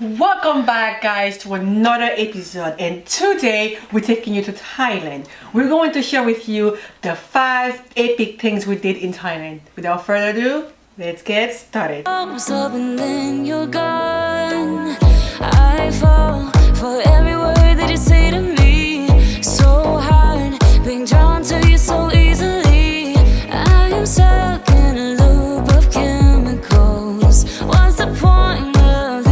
Welcome back guys to another episode, and today we're taking you to Thailand. We're going to share with you the 5 epic things we did in Thailand. Without further ado, let's get started. Then you're gone. I fall for every word that you say to me. So hard, being drawn to you so easily. I am stuck in a loop of chemicals. What's the point of this?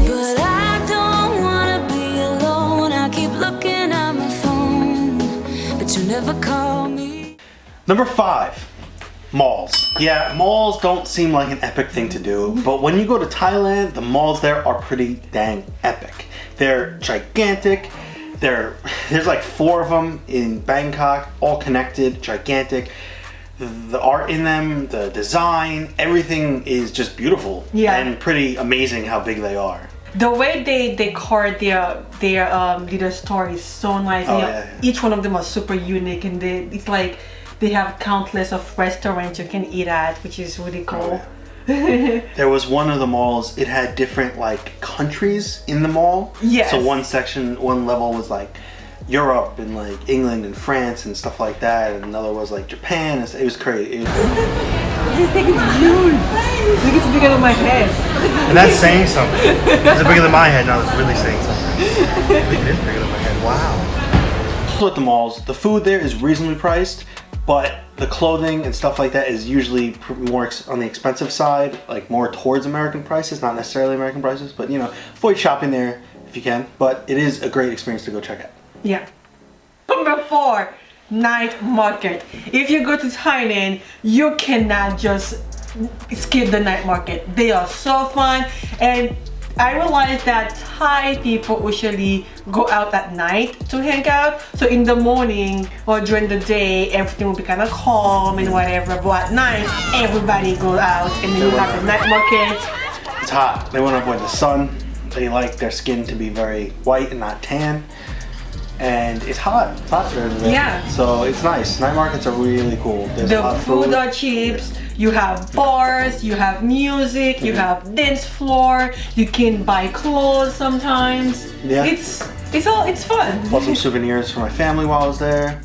But I don't wanna be alone. I keep looking at my phone, but you never call me. Number 5. Malls. Yeah, malls don't seem like an epic thing to do, but when you go to Thailand, the malls there are pretty dang epic. They're gigantic. There's like 4 of them in Bangkok, all connected, gigantic. The art in them, the design, everything is just beautiful. Yeah. And pretty amazing how big they are. The way they decor their little store is so nice. Oh, You know, yeah. Each one of them are super unique, and it's like they have countless of restaurants you can eat at, which is really cool. Oh, yeah. There was one of the malls, it had different like countries in the mall. Yes. So one level was like Europe and like England and France and stuff like that, and another was like Japan. It was crazy. This thing is huge. I think it's bigger than my head. And that's saying something. Is it bigger than my head? No, it's really saying something. It is bigger than my head. Wow. Also at the malls, the food there is reasonably priced, but the clothing and stuff like that is usually more on the expensive side, like more towards American prices, not necessarily American prices, but you know, avoid shopping there if you can. But it is a great experience to go check out. Yeah. Number 4, night market. If you go to Thailand, you cannot just skip the night market. They are so fun, and I realized that Thai people usually go out at night to hang out. So in the morning or during the day, everything will be kind of calm and whatever. But at night, everybody goes out, and then you have the night market. It's hot. They want to avoid the sun. They like their skin to be very white and not tan. And it's hot. It's hot during the day. Yeah. So it's nice. Night markets are really cool. There's a The lot of food are cheap. You have bars, you have music, you have dance floor. You can buy clothes sometimes. Yeah. It's fun. Bought some souvenirs for my family while I was there.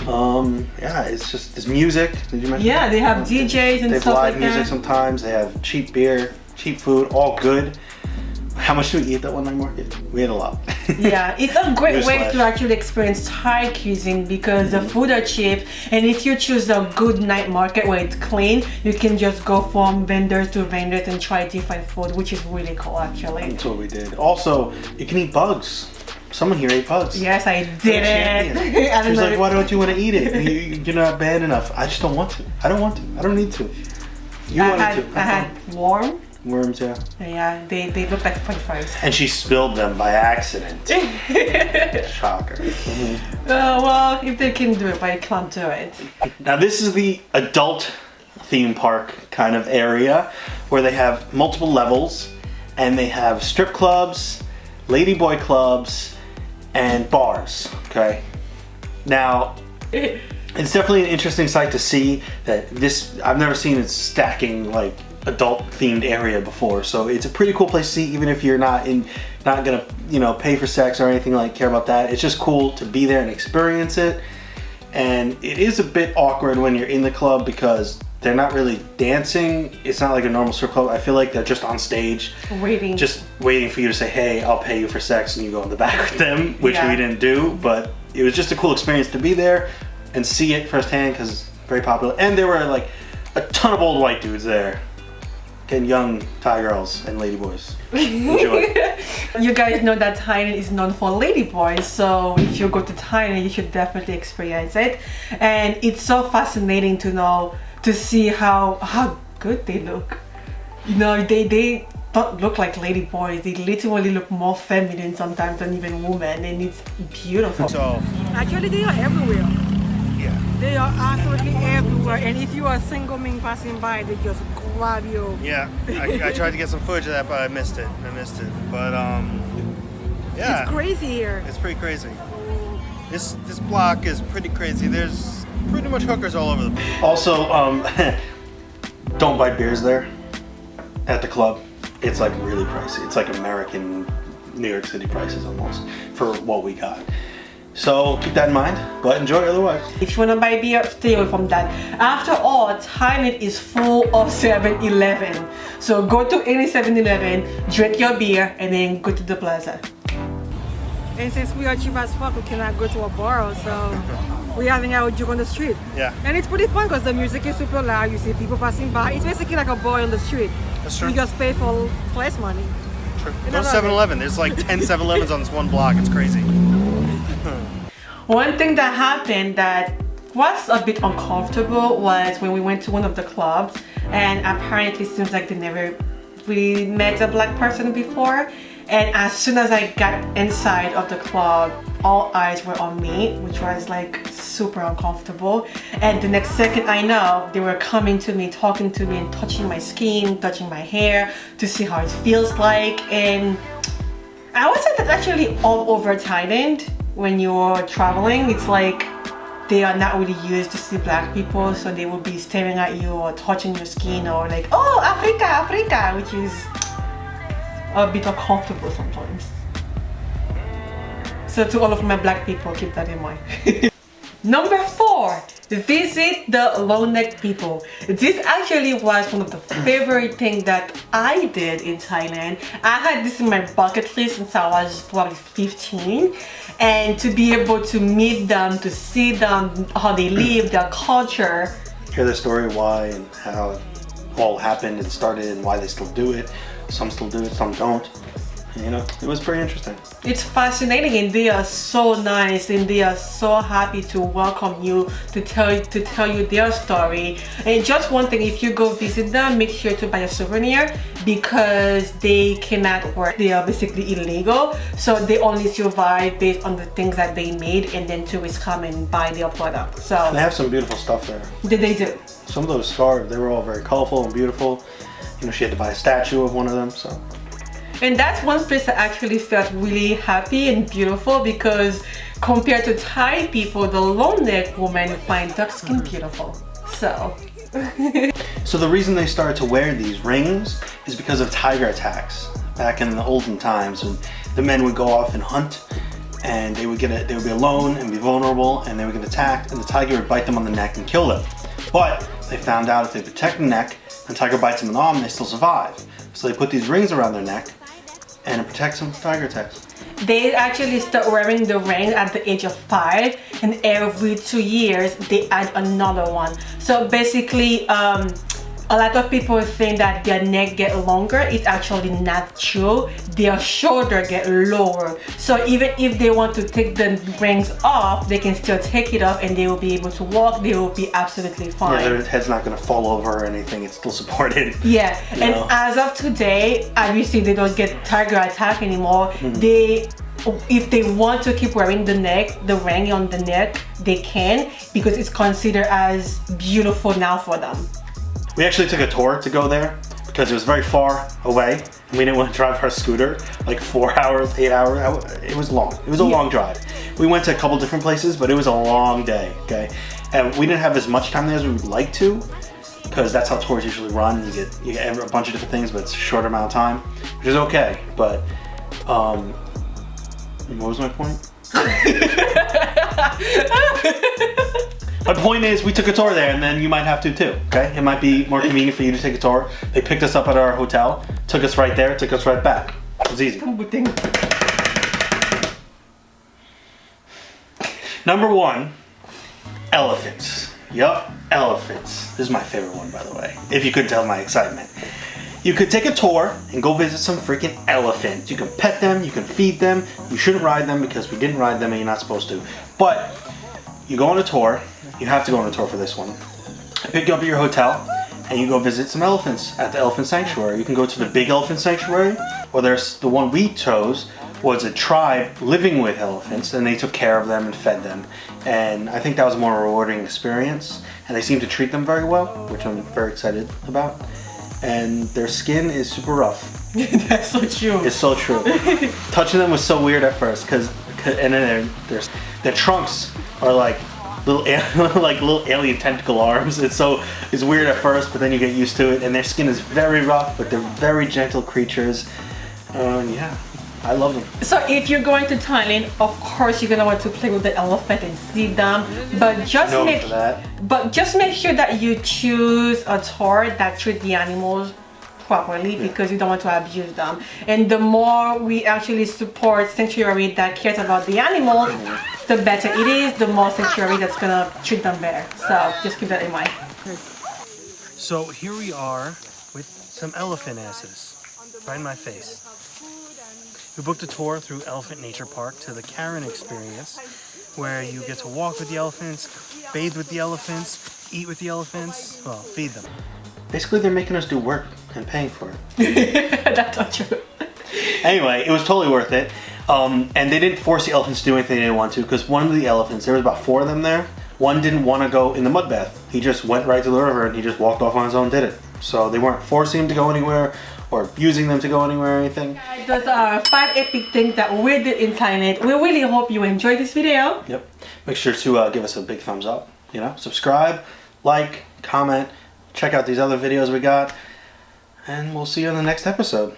Yeah, there's music. Did you mention? Yeah, they have DJs and They have stuff live like music that. sometimes. They have cheap beer, cheap food, all good. How much did we eat at that one night market? We ate a lot. Yeah, it's a great way Newsflash. to actually experience Thai cuisine because the food are cheap, and if you choose a good night market where it's clean, you can just go from vendors to vendors and try different food, which is really cool actually. That's what we did. Also, you can eat bugs. Someone here ate bugs. Yes, I did it. I She was don't like, know. why don't you want to eat it? You're not bad enough. I just don't want to. I don't want to. I don't need to. You wanted to. I had warm. Worms, yeah. Yeah, they look like french fries. And she spilled them by accident. Shocker. Well, if they can do it, but I can't do it. Now this is the adult theme park kind of area where they have multiple levels, and they have strip clubs, ladyboy clubs, and bars, okay? Now, it's definitely an interesting sight to see that I've never seen it stacking like adult themed area before, so it's a pretty cool place to see, even if you're not gonna pay for sex or anything, like care about that. It's just cool to be there and experience it. And it is a bit awkward when you're in the club because they're not really dancing. It's not like a normal strip club. I feel like they're just on stage just waiting for you to say, hey, I'll pay you for sex, and you go in the back with them, which we didn't do, but it was just a cool experience to be there and see it firsthand because it's very popular. And there were like a ton of old white dudes there and young Thai girls and ladyboys. Enjoy. You guys know that Thailand is known for ladyboys, so if you go to Thailand, you should definitely experience it. And it's so fascinating to see how good they look. You know, they don't look like ladyboys. They literally look more feminine sometimes than even women, and it's beautiful. So, Actually, they are everywhere. yeah. They are absolutely everywhere, and if you are a single man passing by, they just grab you. Yeah, I tried to get some footage of that, but I missed it. But yeah, It's crazy here. it's pretty crazy. This block is pretty crazy. There's pretty much hookers all over the place. Also, don't buy beers there at the club. it's like really pricey. It's like American New York City prices almost for what we got. So keep that in mind, but enjoy otherwise. If you want to buy beer, stay away from that. After all, Thailand is full of 7-Eleven. So go to any 7-Eleven, drink your beer, and then go to the plaza. And since we are cheap as fuck, we cannot go to a bar, so we're having our joke on the street. Yeah. And it's pretty fun because the music is super loud. You see people passing by. It's basically like a bar on the street. That's true. You just pay for less money. True. And Go I love 7-Eleven. There's like 10 7-Elevens on this one block. It's crazy. One thing that happened that was a bit uncomfortable was when we went to one of the clubs, and apparently it seems like they never really met a black person before. And as soon as I got inside of the club, all eyes were on me, which was like super uncomfortable. And the next second I know, they were coming to me, talking to me, and touching my skin, touching my hair to see how it feels like. And I would say that's actually all over Thailand. When you're traveling, it's like they are not really used to see black people, so they will be staring at you or touching your skin or like, oh, Africa, Africa, which is a bit uncomfortable sometimes. So to all of my black people, keep that in mind. Number 4, visit the low-neck people. This actually was one of the favorite things that I did in Thailand. I had this in my bucket list since I was probably 15. And to be able to meet them, to see them, how they live, their culture. Hear the story, why and how it all happened and started and why they still do it. Some still do it, some don't. You know, it was pretty interesting. It's fascinating, and they are so nice, and they are so happy to welcome you, to tell you their story. And just one thing, if you go visit them, make sure to buy a souvenir because they cannot work. They are basically illegal, so they only survive based on the things that they made, and then tourists come and buy their product. So They have some beautiful stuff there. they do. Some of those scarves, they were all very colorful and beautiful. You know, she had to buy a statue of one of them, so. And that's one place I actually felt really happy and beautiful because compared to Thai people, the long-necked women find dark skin beautiful. So. So the reason they started to wear these rings is because of tiger attacks. Back in the olden times when the men would go off and hunt and they would be alone and be vulnerable and they would get attacked and the tiger would bite them on the neck and kill them. But they found out if they protect the neck and the tiger bites them in the arm, they still survive. So they put these rings around their neck and it protects them from tiger attacks. They actually start wearing the ring at the age of 5, and every 2 years they add another one. So basically, a lot of people think that their neck get longer. It's actually not true. Their shoulder get lower. So even if they want to take the rings off, they can still take it off and they will be able to walk. They will be absolutely fine. Yeah, their head's not going to fall over or anything. It's still supported. Yeah, You and know? as of today, obviously they don't get tiger attack anymore. If they want to keep wearing the ring on the neck, they can because it's considered as beautiful now for them. We actually took a tour to go there because it was very far away and we didn't want to drive our scooter like 4 hours, 8 hours. It was long. It was a long drive. We went to a couple different places, but it was a long day, okay? And we didn't have as much time there as we would like to because that's how tours usually run. You get a bunch of different things, but it's a short amount of time, which is okay. But what was my point? My point is, we took a tour there, and then you might have to too, okay? It might be more convenient for you to take a tour. They picked us up at our hotel, took us right there, took us right back. It was easy. Number 1, elephants. Yup, elephants. This is my favorite one, by the way, if you could tell my excitement. You could take a tour and go visit some freaking elephants. You can pet them, you can feed them. You shouldn't ride them because we didn't ride them and you're not supposed to. But you go on a tour. You have to go on a tour for this one. I pick you up at your hotel and you go visit some elephants at the elephant sanctuary. You can go to the big elephant sanctuary, or there's the one we chose was a tribe living with elephants and they took care of them and fed them. And I think that was a more rewarding experience and they seem to treat them very well, which I'm very excited about. And their skin is super rough. That's so true. It's so true. Touching them was so weird at first, and then their trunks are like like little alien tentacle arms. It's weird at first, but then you get used to it. And their skin is very rough, but they're very gentle creatures. Yeah, I love them. So if you're going to Thailand, of course you're gonna want to play with the elephant and see them, but just make sure that you choose a tour that treats the animals properly, because you don't want to abuse them. And the more we actually support sanctuary that cares about the animals, the better it is, the more sanctuary that's gonna treat them better. So just keep that in mind. So here we are with some elephant asses right in my face. We booked a tour through Elephant Nature Park to the Karen experience, where you get to walk with the elephants, bathe with the elephants, eat with the elephants, well, feed them. Basically, they're making us do work and paying for it. That's not true. Anyway, it was totally worth it. And they didn't force the elephants to do anything they didn't want to, because one of the elephants, there was about 4 of them there, one didn't want to go in the mud bath. He just went right to the river and he just walked off on his own and did it. So they weren't forcing him to go anywhere or using them to go anywhere or anything. Those are 5 epic things that we did in Thailand. We really hope you enjoyed this video. Yep. Make sure to give us a big thumbs up. You know, subscribe, like, comment, check out these other videos we got, and we'll see you in the next episode.